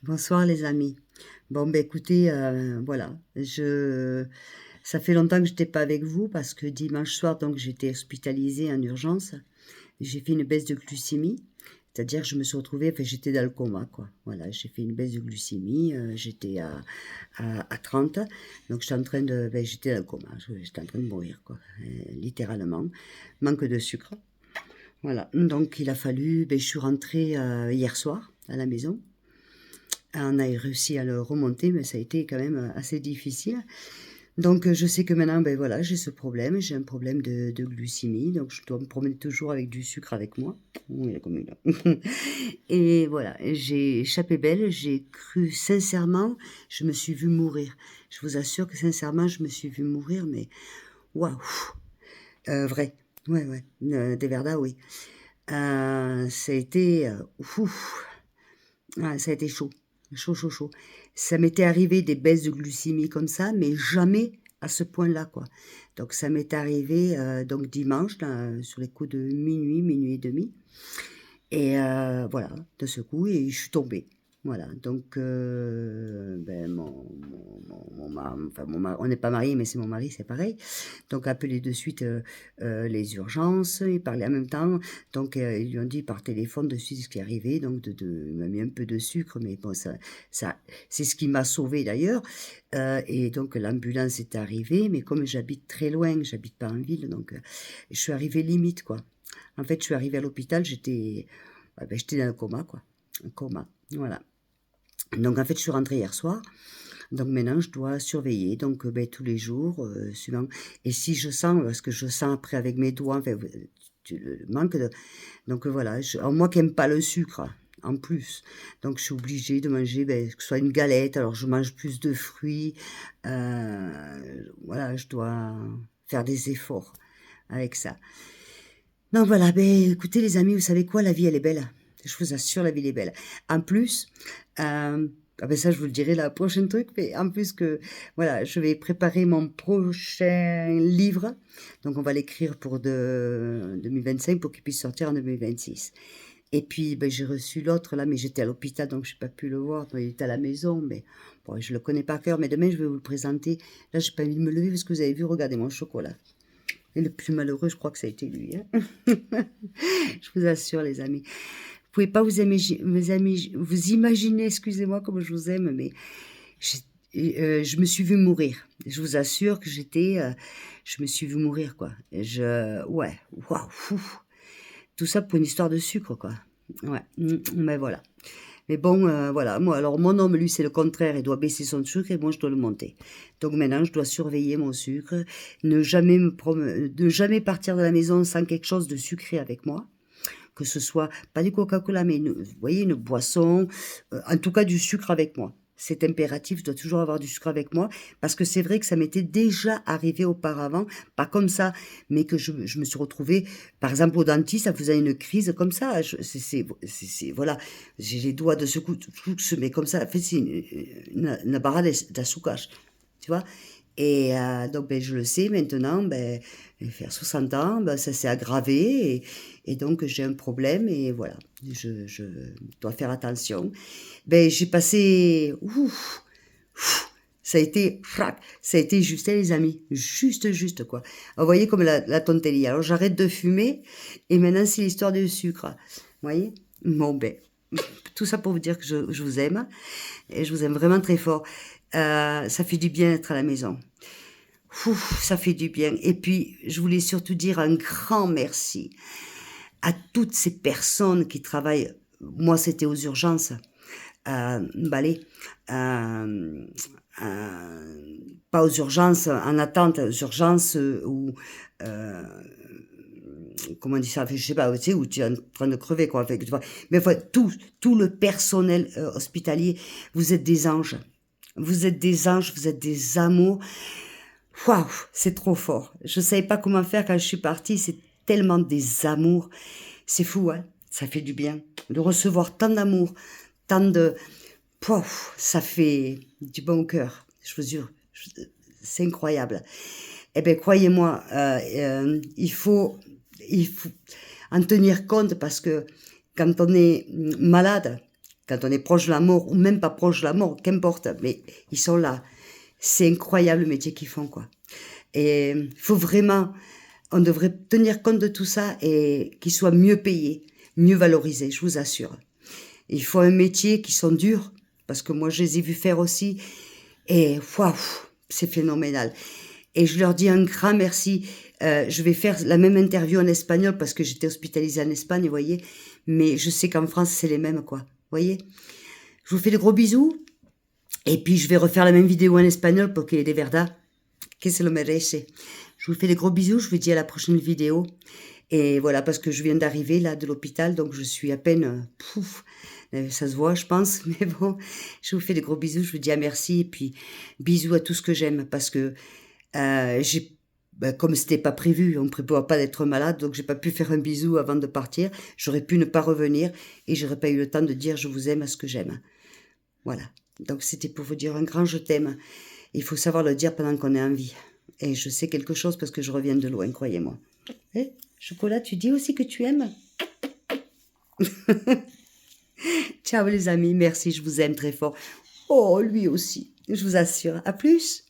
Bonsoir les amis. Bon, ben écoutez, voilà, ça fait longtemps que j'étais pas avec vous parce que dimanche soir, donc j'étais hospitalisée en urgence. J'ai fait une baisse de glucémie, c'est-à-dire que je me suis retrouvée, enfin j'étais dans le coma, quoi. Voilà, j'ai fait une baisse de glucémie, j'étais à 30, donc j'étais en train de, ben, j'étais dans le coma, j'étais en train de mourir, quoi, littéralement. Manque de sucre. Voilà, donc il a fallu, ben, je suis rentrée hier soir à la maison. On a réussi à le remonter, mais ça a été quand même assez difficile. Donc, je sais que maintenant, ben voilà, j'ai ce problème. J'ai un problème de glucémie. Donc, je dois me promener toujours avec du sucre avec moi. Oui, comme il est. Et voilà, j'ai échappé belle. J'ai cru sincèrement, je me suis vue mourir. Je vous assure que sincèrement, je me suis vue mourir, mais waouh, vrai. Ouais, ouais, des Verda, oui. Ça a été, ouf. Ah, ça a été chaud. Chaud, chaud, chaud. Ça m'était arrivé des baisses de glucémie comme ça, mais jamais à ce point-là, quoi. Donc ça m'est arrivé donc dimanche, là, sur les coups de minuit, minuit et demi. Et voilà, de ce coup, et je suis tombée. Voilà, donc ben, enfin, on n'est pas mariés, mais c'est mon mari, c'est pareil. Donc appelé de suite les urgences, ils parlaient en même temps. Donc ils lui ont dit par téléphone de suite ce qui est arrivé. Donc il m'a mis un peu de sucre, mais bon, ça c'est ce qui m'a sauvée d'ailleurs. Et donc l'ambulance est arrivée, mais comme j'habite très loin, j'habite pas en ville, donc je suis arrivée limite, quoi. En fait, je suis arrivée à l'hôpital, j'étais dans le coma, quoi. Un coma, voilà. Donc, en fait, je suis rentrée hier soir. Donc, maintenant, je dois surveiller, donc, ben, tous les jours, suivant. Et si je sens, parce que je sens après avec mes doigts, enfin, le manque de. Donc, voilà. Alors, moi qui n'aime pas le sucre, en plus. Donc, je suis obligée de manger, ben, que ce soit une galette. Alors, je mange plus de fruits. Voilà, je dois faire des efforts avec ça. Non, voilà, ben, écoutez les amis, vous savez quoi? La vie, elle est belle. Je vous assure, la vie, elle est belle. En plus, ah ben ça, je vous le dirai la prochaine truc, mais en plus que, voilà, je vais préparer mon prochain livre. Donc, on va l'écrire pour 2025 pour qu'il puisse sortir en 2026. Et puis, ben, j'ai reçu l'autre là, mais j'étais à l'hôpital, donc je n'ai pas pu le voir. Il était à la maison, mais bon, je le connais par cœur. Mais demain, je vais vous le présenter. Là, j'ai pas envie de me lever parce que vous avez vu, regardez mon chocolat. Et le plus malheureux, je crois que ça a été lui, hein. Je vous assure, les amis. Vous pouvez pas vous imaginer, excusez-moi comme je vous aime, mais je me suis vue mourir. Je vous assure que je me suis vue mourir, quoi. Ouais, waouh, fou. Tout ça pour une histoire de sucre, quoi. Ouais, mais voilà. Mais bon, voilà. Moi, alors mon homme, lui, c'est le contraire. Il doit baisser son sucre et moi, je dois le monter. Donc maintenant, je dois surveiller mon sucre, ne jamais partir de la maison sans quelque chose de sucré avec moi. Que ce soit pas du Coca-Cola, mais vous voyez, une boisson, en tout cas du sucre avec moi. C'est impératif, je dois toujours avoir du sucre avec moi, parce que c'est vrai que ça m'était déjà arrivé auparavant, pas comme ça, mais que je me suis retrouvée, par exemple au dentiste, ça faisait une crise comme ça, voilà, j'ai les doigts de ce coup, mais comme ça, en fait, c'est une barre d'asukage, tu vois. Et donc, ben, je le sais maintenant, ben, faire 60 ans, ben, ça s'est aggravé et donc j'ai un problème et voilà, je dois faire attention. Ben, j'ai passé, ouf, ça a été, ça a été juste, hein, les amis, juste, quoi. Alors, vous voyez comme la tonterie. Alors, j'arrête de fumer et maintenant, c'est l'histoire du sucre. Vous voyez? Bon, ben, tout ça pour vous dire que je vous aime et je vous aime vraiment très fort. Ça fait du bien d'être à la maison. Ouf, ça fait du bien. Et puis, je voulais surtout dire un grand merci à toutes ces personnes qui travaillent. Moi, c'était aux urgences. Balai. Euh, pas aux urgences en attente, aux urgences où comment on dit ça, enfin, je sais pas, tu sais, où tu es en train de crever, quoi. Fait, tu vois. Mais enfin, tout le personnel hospitalier, vous êtes des anges. Vous êtes des anges, vous êtes des amours. Waouh, c'est trop fort. Je savais pas comment faire quand je suis partie. C'est tellement des amours. C'est fou, hein. Ça fait du bien de recevoir tant d'amour, tant de. Pouf, ça fait du bon au cœur. Je vous jure, c'est incroyable. Eh bien, croyez-moi, il faut en tenir compte parce que quand on est malade, quand on est proche de la mort, ou même pas proche de la mort, qu'importe, mais ils sont là. C'est incroyable le métier qu'ils font, quoi. Et il faut vraiment, on devrait tenir compte de tout ça et qu'ils soient mieux payés, mieux valorisés, je vous assure. Il faut un métier qui sont durs, parce que moi je les ai vus faire aussi, et waouh, c'est phénoménal. Et je leur dis un grand merci. Je vais faire la même interview en espagnol parce que j'étais hospitalisée en Espagne, vous voyez. Mais je sais qu'en France, c'est les mêmes, quoi. Vous voyez. Je vous fais de gros bisous. Et puis, je vais refaire la même vidéo en espagnol pour qu'il y ait des verdad. Que se lo merece. Je vous fais des gros bisous. Je vous dis à la prochaine vidéo. Et voilà, parce que je viens d'arriver là de l'hôpital, donc je suis à peine... ça se voit, je pense. Mais bon, je vous fais des gros bisous. Je vous dis à merci. Et puis, bisous à tout ce que j'aime. Parce que comme c'était pas prévu, on ne prévoit pas d'être malade, donc j'ai pas pu faire un bisou avant de partir. J'aurais pu ne pas revenir et j'aurais pas eu le temps de dire je vous aime à ce que j'aime. Voilà. Donc c'était pour vous dire un grand je t'aime. Il faut savoir le dire pendant qu'on est en vie. Et je sais quelque chose parce que je reviens de loin, croyez-moi. Chocolat, tu dis aussi que tu aimes? Ciao les amis, merci, je vous aime très fort. Oh, lui aussi, je vous assure. À plus.